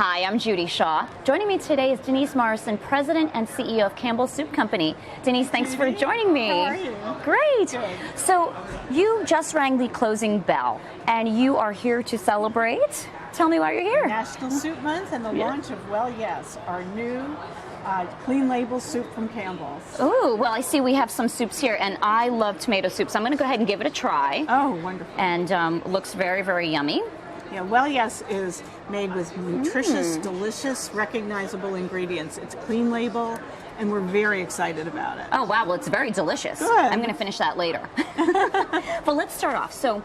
Hi, I'm Judy Shaw. Joining me today is Denise Morrison, President and CEO of Campbell Soup Company. Denise, thanks for joining me. How are you? Great. Good. So you just rang the closing bell, and you are here to celebrate. Tell me why you're here. National Soup Month and the launch of Well Yes, our new clean label soup from Campbell's. Oh, well, I see we have some soups here, and I love tomato soup, so I'm going to go ahead and give it a try. Oh, wonderful. And looks very, very yummy. Yeah, Well Yes is made with nutritious, delicious, recognizable ingredients. It's clean label, and we're very excited about it. Oh, wow. Well, it's very delicious. Good. I'm going to finish that later. But let's start off. So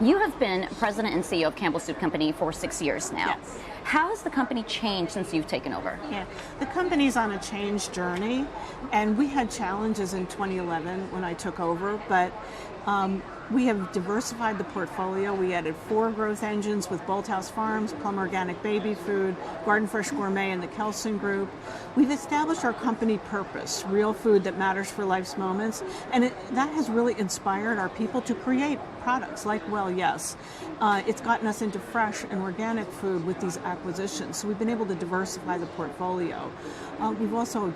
you have been President and CEO of Campbell Soup Company for 6 years now. Yes. How has the company changed since you've taken over? Yeah, the company's on a change journey, and we had challenges in 2011 when I took over, but we have diversified the portfolio. We added 4 growth engines with Bolthouse Farms, Plum Organic Baby Food, Garden Fresh Gourmet, and the Kelsen Group. We've established our company purpose, real food that matters for life's moments, and that has really inspired our people to create products like Well Yes. It's gotten us into fresh and organic food with these acquisitions, so we've been able to diversify the portfolio. We've also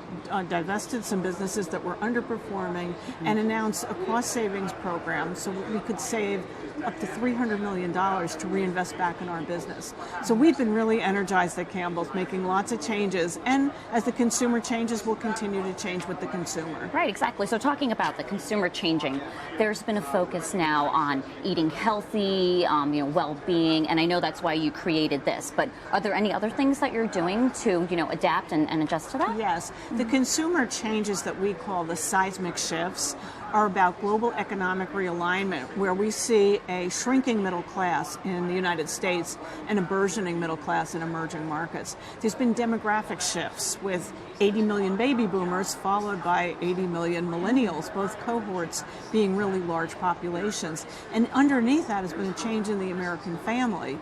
divested some businesses that were underperforming and announced a cost savings program so we could save up to $300 million to reinvest back in our business. So we've been really energized at Campbell's, making lots of changes, and as the consumer changes, we'll continue to change with the consumer. Right, exactly. So talking about the consumer changing, there's been a focus now on eating healthy, well-being, and I know that's why you created this, but are there any other things that you're doing to, adapt and adjust to that? Yes. The consumer changes that we call the seismic shifts are about global economic realignment, where we see a shrinking middle class in the United States and a burgeoning middle class in emerging markets. There's been demographic shifts with 80 million baby boomers followed by 80 million millennials, both cohorts being really large populations. And underneath that has been a change in the American family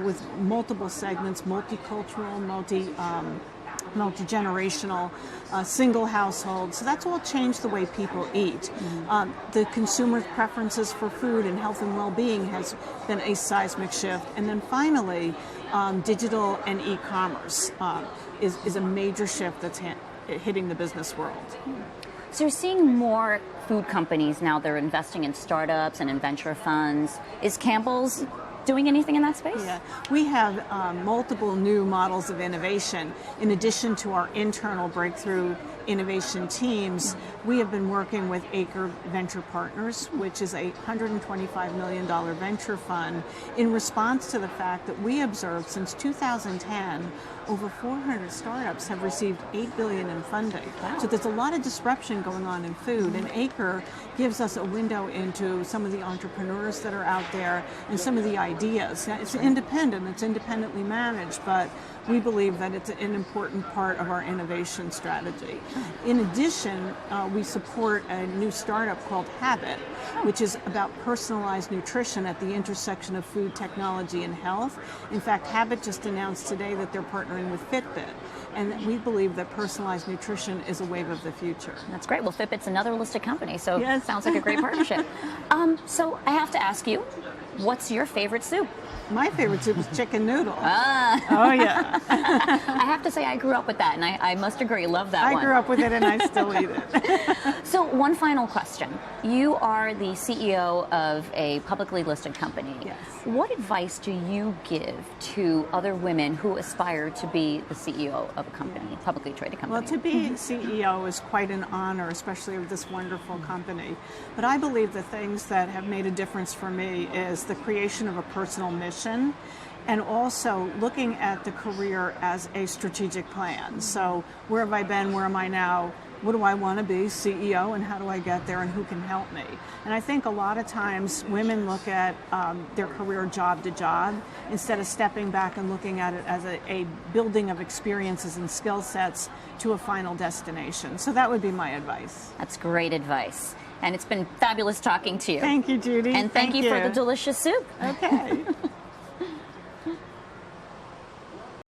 with multiple segments, multicultural, multi-generational, single households. So that's all changed the way people eat. The consumer preferences for food and health and well-being has been a seismic shift. And then finally, digital and e-commerce is a major shift that's hitting the business world. So you're seeing more food companies now, they're investing in startups and in venture funds. Is Campbell's doing anything in that space? Yeah, we have multiple new models of innovation. In addition to our internal breakthrough innovation teams, we have been working with Acre Venture Partners, which is a $125 million venture fund, in response to the fact that we observed since 2010, over 400 startups have received $8 billion in funding. Wow. So there's a lot of disruption going on in food, and Acre gives us a window into some of the entrepreneurs that are out there and some of the ideas. It's independent, it's independently managed, but we believe that it's an important part of our innovation strategy. In addition, we support a new startup called Habit, which is about personalized nutrition at the intersection of food, technology, and health. In fact, Habit just announced today that they're partnering with Fitbit, and we believe that personalized nutrition is a wave of the future. That's great. Well, Fitbit's another listed company, so yes. Sounds like a great partnership. So I have to ask you, what's your favorite soup? My favorite soup is chicken noodle. Oh, yeah. I have to say I grew up with that, and I must agree, love that one. I grew up with it, and I still eat it. So one final question. You are the CEO of a publicly listed company. Yes. What advice do you give to other women who aspire to be the CEO of a company, publicly traded company? Well, to be CEO is quite an honor, especially of this wonderful company. But I believe the things that have made a difference for me is the creation of a personal mission, and also looking at the career as a strategic plan. So where have I been? Where am I now? What do I want to be, CEO, and how do I get there, and who can help me? And I think a lot of times women look at their career job to job instead of stepping back and looking at it as a building of experiences and skill sets to a final destination. So that would be my advice. That's great advice. And it's been fabulous talking to you. Thank you, Judy. And thank you for the delicious soup. Okay.